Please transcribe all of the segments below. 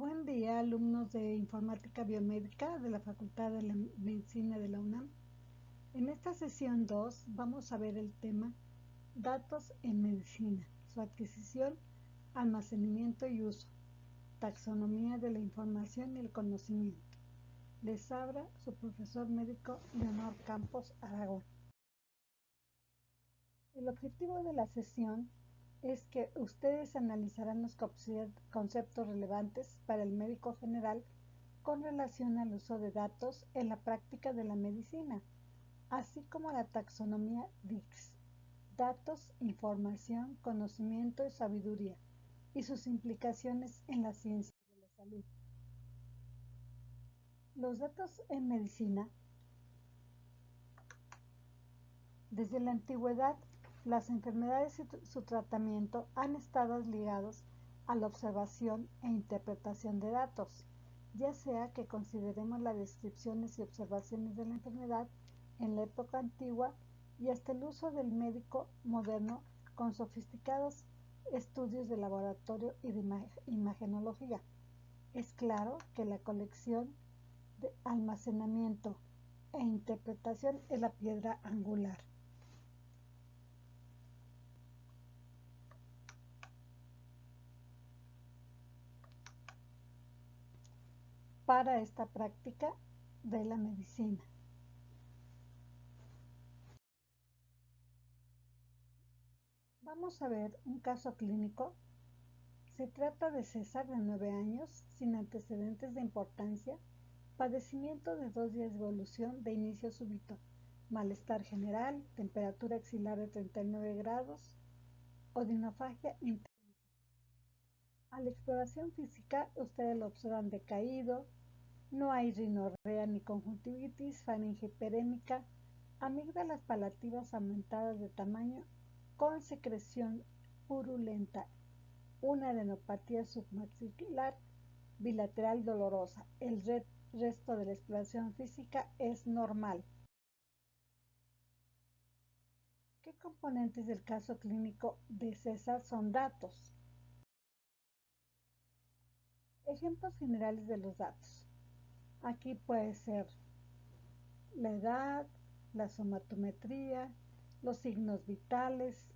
Buen día, alumnos de Informática Biomédica de la Facultad de Medicina de la UNAM. En esta sesión 2 vamos a ver el tema Datos en Medicina, su adquisición, almacenamiento y uso, taxonomía de la información y el conocimiento. Les habla su profesor médico Leonor Campos Aragón. El objetivo de la sesión es que ustedes analizarán los conceptos relevantes para el médico general con relación al uso de datos en la práctica de la medicina, así como la taxonomía DICS, datos, información, conocimiento y sabiduría, y sus implicaciones en la ciencia de la salud. Los datos en medicina. Desde la antigüedad, las enfermedades y su tratamiento han estado ligados a la observación e interpretación de datos, ya sea que consideremos las descripciones y observaciones de la enfermedad en la época antigua y hasta el uso del médico moderno con sofisticados estudios de laboratorio y de imagenología. Es claro que la colección, de almacenamiento e interpretación es la piedra angular. Para esta práctica de la medicina. Vamos a ver un caso clínico. Se trata de César, de 9 años, sin antecedentes de importancia, padecimiento de 2 días de evolución de inicio súbito, malestar general, temperatura axilar de 39 grados, odinofagia intensa. A la exploración física, ustedes lo observan decaído, no hay rinorrea ni conjuntivitis, faringe hiperémica, amígdalas palativas aumentadas de tamaño con secreción purulenta, una adenopatía submaxilar bilateral dolorosa. El resto de la exploración física es normal. ¿Qué componentes del caso clínico de César son datos? Ejemplos generales de los datos. Aquí puede ser la edad, la somatometría, los signos vitales,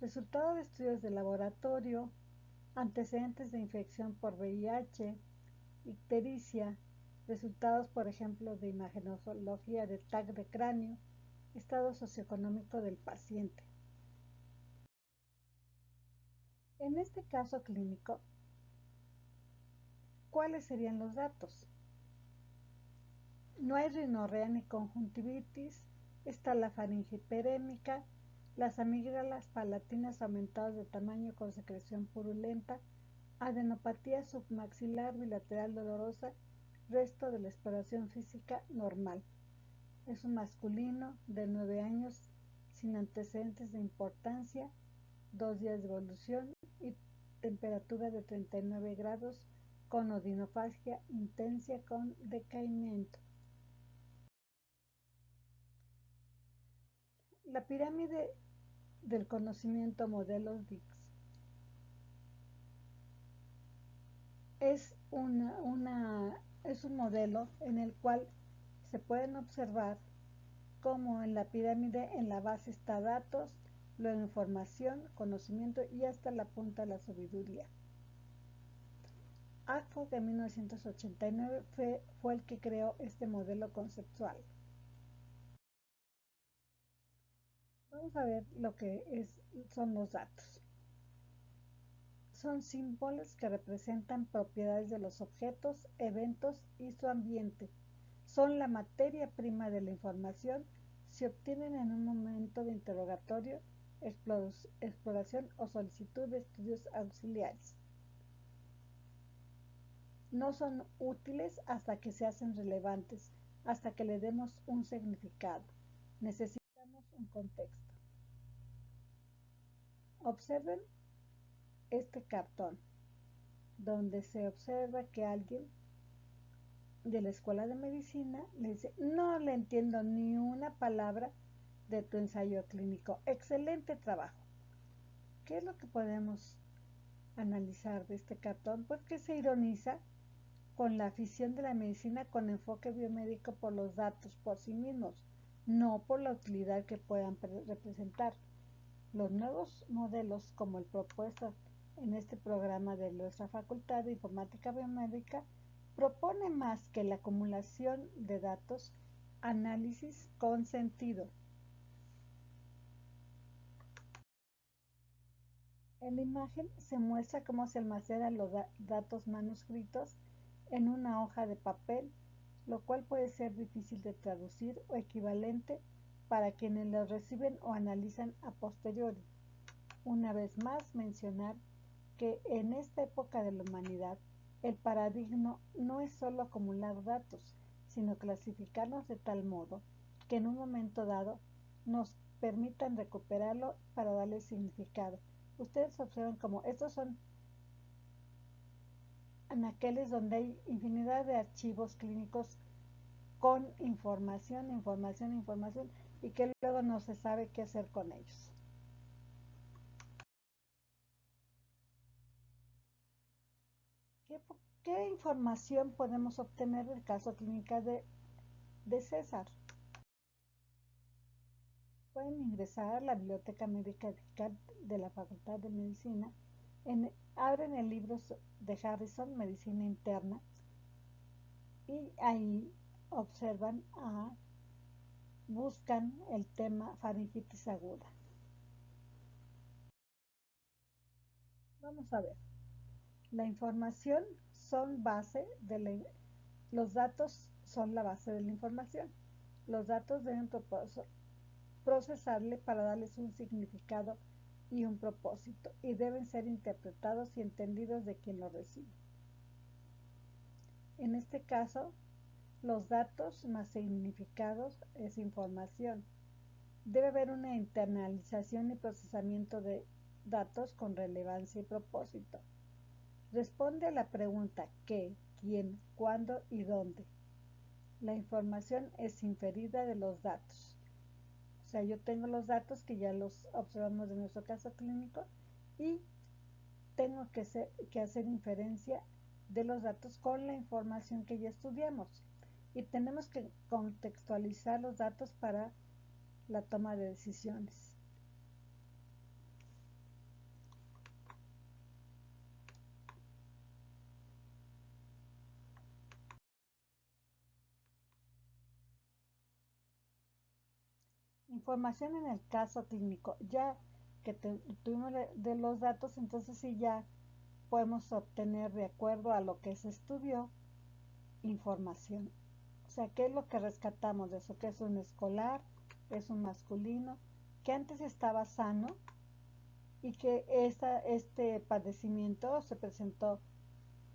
resultado de estudios de laboratorio, antecedentes de infección por VIH, ictericia, resultados, por ejemplo, de imagenología de TAC de cráneo, estado socioeconómico del paciente. En este caso clínico, ¿cuáles serían los datos? No hay rinorrea ni conjuntivitis, está la faringe hiperémica, las amígdalas palatinas aumentadas de tamaño con secreción purulenta, adenopatía submaxilar bilateral dolorosa, resto de la exploración física normal. Es un masculino de 9 años sin antecedentes de importancia, 2 días de evolución y temperatura de 39 grados con odinofagia intensa con decaimiento. La pirámide del conocimiento modelos DICS es un modelo en el cual se pueden observar cómo en la pirámide en la base está datos, luego información, conocimiento y hasta la punta la sabiduría. Agfog en 1989 fue el que creó este modelo conceptual. Vamos a ver lo que son los datos. Son símbolos que representan propiedades de los objetos, eventos y su ambiente. Son la materia prima de la información, se obtienen en un momento de interrogatorio, exploración o solicitud de estudios auxiliares. No son útiles hasta que se hacen relevantes, hasta que le demos un significado. Necesitamos un contexto. Observen este cartón, donde se observa que alguien de la escuela de medicina le dice: no le entiendo ni una palabra de tu ensayo clínico. Excelente trabajo. ¿Qué es lo que podemos analizar de este cartón? Pues que se ironiza con la afición de la medicina con enfoque biomédico por los datos por sí mismos, no por la utilidad que puedan representar. Los nuevos modelos, como el propuesto en este programa de nuestra Facultad de Informática Biomédica, propone más que la acumulación de datos, análisis con sentido. En la imagen se muestra cómo se almacenan los datos manuscritos en una hoja de papel, lo cual puede ser difícil de traducir o equivalente para quienes los reciben o analizan a posteriori. Una vez más, mencionar que en esta época de la humanidad, el paradigma no es solo acumular datos, sino clasificarlos de tal modo que en un momento dado nos permitan recuperarlo para darle significado. Ustedes observan como estos son anaqueles donde hay infinidad de archivos clínicos con información, información, información, y que luego no se sabe qué hacer con ellos. ¿Qué, qué información podemos obtener del caso clínico de César? Pueden ingresar a la Biblioteca Médica de la Facultad de Medicina, abren el libro de Harrison, Medicina Interna, y ahí observan, buscan el tema faringitis aguda. Vamos a ver. La información son base de los datos son la base de la información. Los datos deben procesarle para darles un significado y un propósito, y deben ser interpretados y entendidos de quien lo recibe. En este caso, los datos más significados es información. Debe haber una internalización y procesamiento de datos con relevancia y propósito. Responde a la pregunta qué, quién, cuándo y dónde. La información es inferida de los datos. O sea, yo tengo los datos que ya los observamos de nuestro caso clínico y tengo que hacer inferencia de los datos con la información que ya estudiamos. Y tenemos que contextualizar los datos para la toma de decisiones. Información en el caso clínico. Ya que tuvimos de los datos, entonces sí ya podemos obtener de acuerdo a lo que se estudió información. O sea, ¿qué es lo que rescatamos de eso? Que es un escolar, es un masculino, que antes estaba sano y que este padecimiento se presentó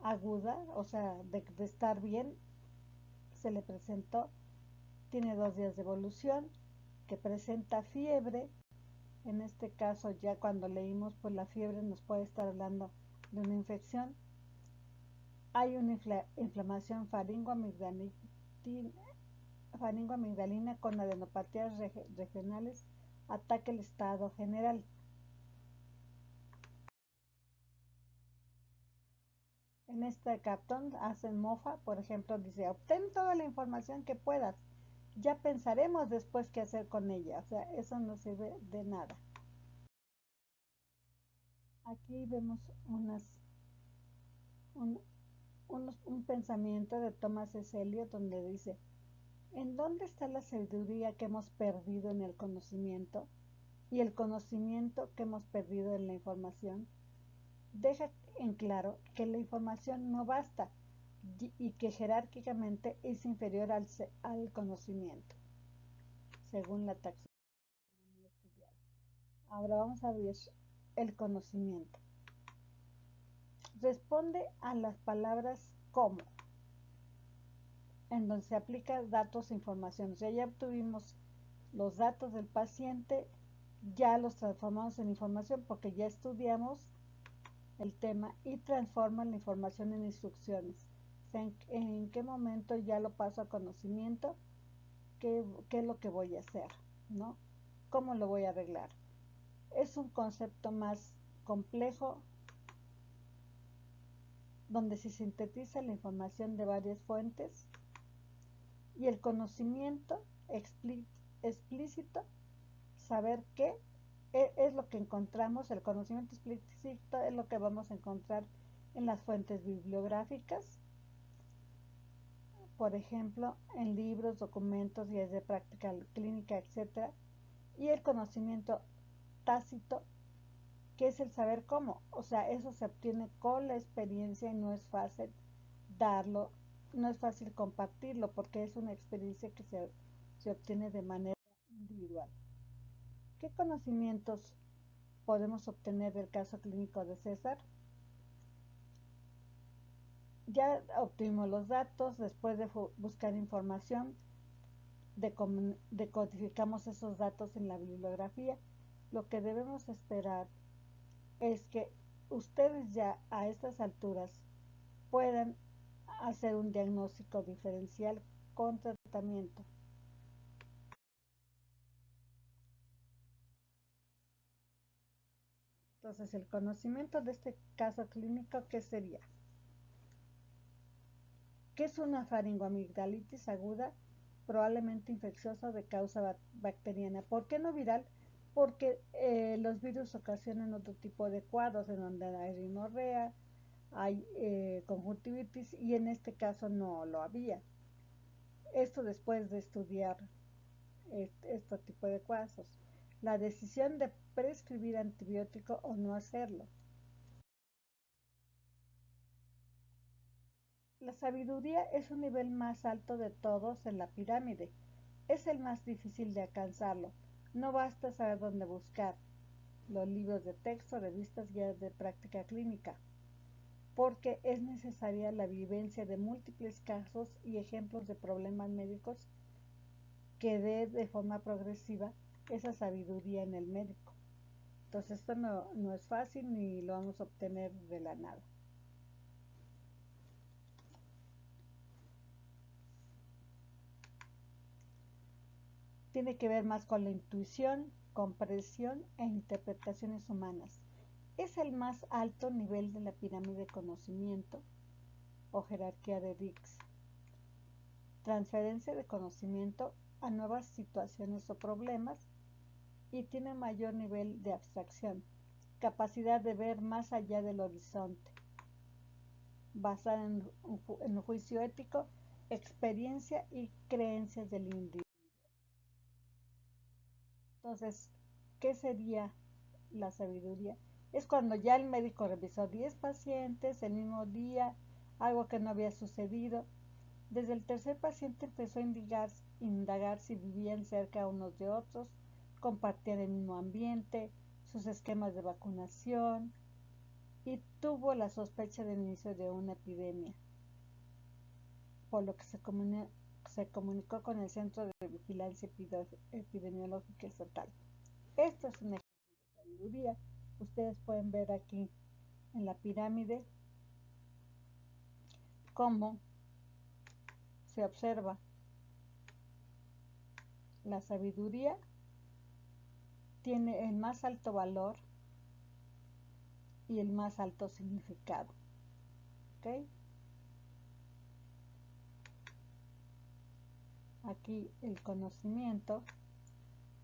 aguda, o sea, de estar bien, se le presentó, tiene 2 días de evolución, que presenta fiebre. En este caso, ya cuando leímos, pues la fiebre nos puede estar hablando de una infección. Hay una inflamación faringoamigdalina con adenopatías regionales, ataca el estado general. En este cartón hacen mofa, por ejemplo, dice, obtén toda la información que puedas, ya pensaremos después qué hacer con ella. O sea, eso no sirve de nada. Aquí vemos un pensamiento de Thomas S. Eliot donde dice, ¿en dónde está la sabiduría que hemos perdido en el conocimiento y el conocimiento que hemos perdido en la información? Deja en claro que la información no basta y que jerárquicamente es inferior al conocimiento, según la taxonomía estudiada. Ahora vamos a ver el conocimiento. Responde a las palabras como, en donde se aplica datos e información. O sea, ya obtuvimos los datos del paciente, ya los transformamos en información porque ya estudiamos el tema y transforman la información en instrucciones. O sea, en qué momento ya lo paso a conocimiento, qué es lo que voy a hacer, ¿no? ¿Cómo lo voy a arreglar? Es un concepto más complejo donde se sintetiza la información de varias fuentes, y el conocimiento explícito, saber qué es lo que encontramos. El conocimiento explícito es lo que vamos a encontrar en las fuentes bibliográficas, por ejemplo, en libros, documentos, guías de práctica clínica, etc. Y el conocimiento tácito, que es el saber cómo. O sea, eso se obtiene con la experiencia y no es fácil darlo, no es fácil compartirlo porque es una experiencia que se obtiene de manera individual. ¿Qué conocimientos podemos obtener del caso clínico de César? Ya obtuvimos los datos, después de buscar información, decodificamos esos datos en la bibliografía. Lo que debemos esperar es que ustedes ya a estas alturas puedan hacer un diagnóstico diferencial con tratamiento. Entonces, el conocimiento de este caso clínico, ¿qué sería? ¿Qué es una faringoamigdalitis aguda, probablemente infecciosa de causa bacteriana? ¿Por qué no viral? Porque los virus ocasionan otro tipo de cuadros en donde hay rinorrea, hay conjuntivitis, y en este caso no lo había. Esto después de estudiar este tipo de casos. La decisión de prescribir antibiótico o no hacerlo. La sabiduría es un nivel más alto de todos en la pirámide. Es el más difícil de alcanzarlo. No basta saber dónde buscar. Los libros de texto, revistas, guías de práctica clínica, porque es necesaria la vivencia de múltiples casos y ejemplos de problemas médicos que dé de forma progresiva esa sabiduría en el médico. Entonces esto no es fácil ni lo vamos a obtener de la nada. Tiene que ver más con la intuición, comprensión e interpretaciones humanas. Es el más alto nivel de la pirámide de conocimiento o jerarquía de Dix. Transferencia de conocimiento a nuevas situaciones o problemas, y tiene mayor nivel de abstracción, capacidad de ver más allá del horizonte, basada en un juicio ético, experiencia y creencias del individuo. Entonces, ¿qué sería la sabiduría? Es cuando ya el médico revisó 10 pacientes el mismo día, algo que no había sucedido. Desde el tercer paciente empezó a indagar si vivían cerca unos de otros, compartían el mismo ambiente, sus esquemas de vacunación, y tuvo la sospecha del inicio de una epidemia, por lo que se comunicó con el Centro de Vigilancia Epidemiológica Estatal. Esto es un ejemplo de sabiduría. Ustedes pueden ver aquí en la pirámide cómo se observa la sabiduría tiene el más alto valor y el más alto significado. ¿Okay? Aquí el conocimiento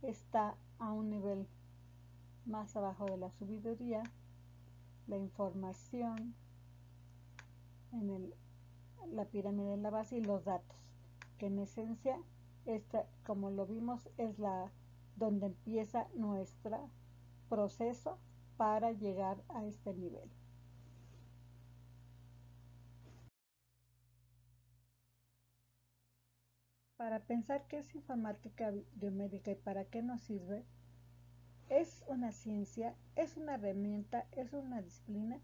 está a un nivel más abajo de la sabiduría, la información en la pirámide en la base y los datos, que en esencia, esta, como lo vimos, es donde empieza nuestro proceso para llegar a este nivel. Para pensar qué es informática biomédica y para qué nos sirve, es una ciencia, es una herramienta, es una disciplina.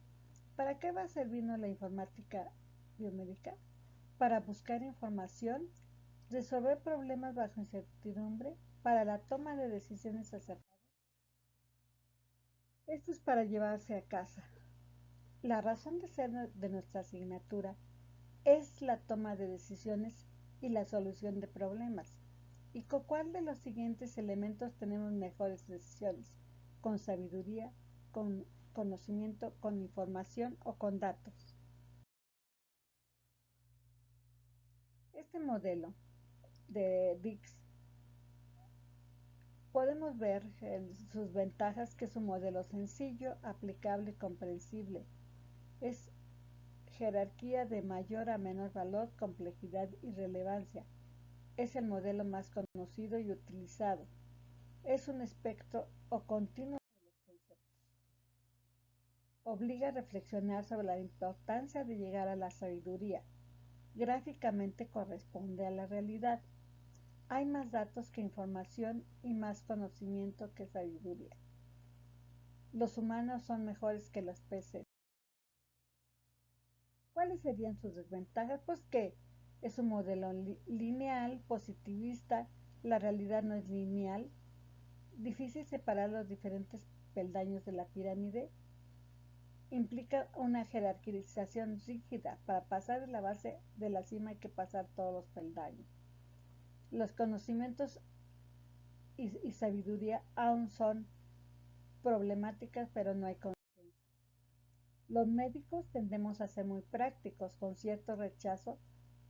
¿Para qué va a servirnos la informática biomédica? Para buscar información, resolver problemas bajo incertidumbre, para la toma de decisiones acertadas. Esto es para llevarse a casa. La razón de ser de nuestra asignatura es la toma de decisiones y la solución de problemas. ¿Y con cuál de los siguientes elementos tenemos mejores decisiones? ¿Con sabiduría, con conocimiento, con información o con datos? este modelo de Dix podemos ver sus ventajas, que es un modelo sencillo, aplicable y comprensible. Es jerarquía de mayor a menor valor, complejidad y relevancia. Es el modelo más conocido y utilizado. Es un espectro o continuo de los conceptos. Obliga a reflexionar sobre la importancia de llegar a la sabiduría. Gráficamente corresponde a la realidad. Hay más datos que información y más conocimiento que sabiduría. Los humanos son mejores que las peces. ¿Cuáles serían sus desventajas? Pues que es un modelo lineal, positivista, la realidad no es lineal, difícil separar los diferentes peldaños de la pirámide, implica una jerarquización rígida. Para pasar de la base de la cima hay que pasar todos los peldaños. Los conocimientos y sabiduría aún son problemáticas, pero no hay consenso. Los médicos tendemos a ser muy prácticos, con cierto rechazo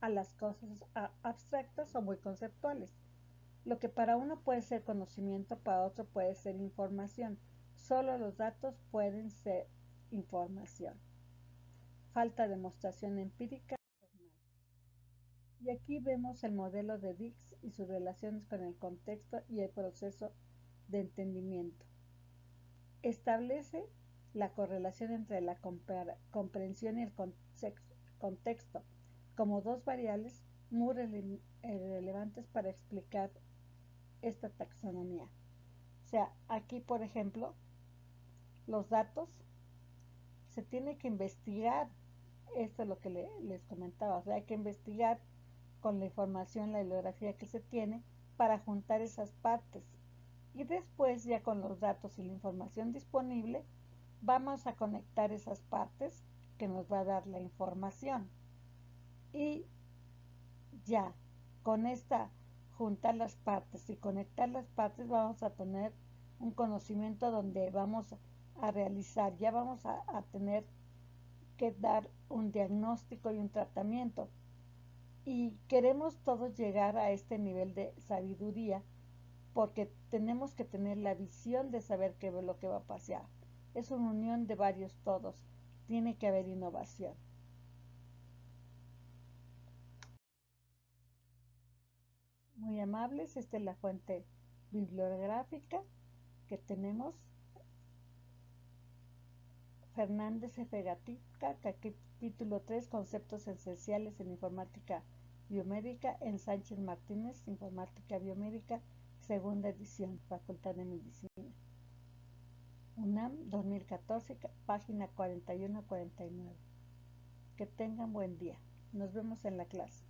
a las cosas abstractas o muy conceptuales. Lo que para uno puede ser conocimiento, para otro puede ser información. Solo los datos pueden ser información. Falta de demostración empírica formal. Y aquí vemos el modelo de Dix y sus relaciones con el contexto y el proceso de entendimiento. Establece la correlación entre la comprensión y el contexto como dos variables muy relevantes para explicar esta taxonomía. O sea, aquí, por ejemplo, los datos se tiene que investigar. Esto es lo que les comentaba. O sea, hay que investigar con la información, la bibliografía que se tiene para juntar esas partes. Y después, ya con los datos y la información disponible, vamos a conectar esas partes que nos va a dar la información. Y ya, con esta juntar las partes y conectar las partes, vamos a tener un conocimiento donde vamos a realizar, ya vamos a tener que dar un diagnóstico y un tratamiento. Y queremos todos llegar a este nivel de sabiduría porque tenemos que tener la visión de saber qué es lo que va a pasar. Es una unión de varios todos. Tiene que haber innovación. Muy amables, esta es la fuente bibliográfica que tenemos. Fernández F. Gatica, capítulo 3, conceptos esenciales en informática biomédica, en Sánchez Martínez, informática biomédica, segunda edición, Facultad de Medicina. UNAM 2014, página 41 a 49. Que tengan buen día. Nos vemos en la clase.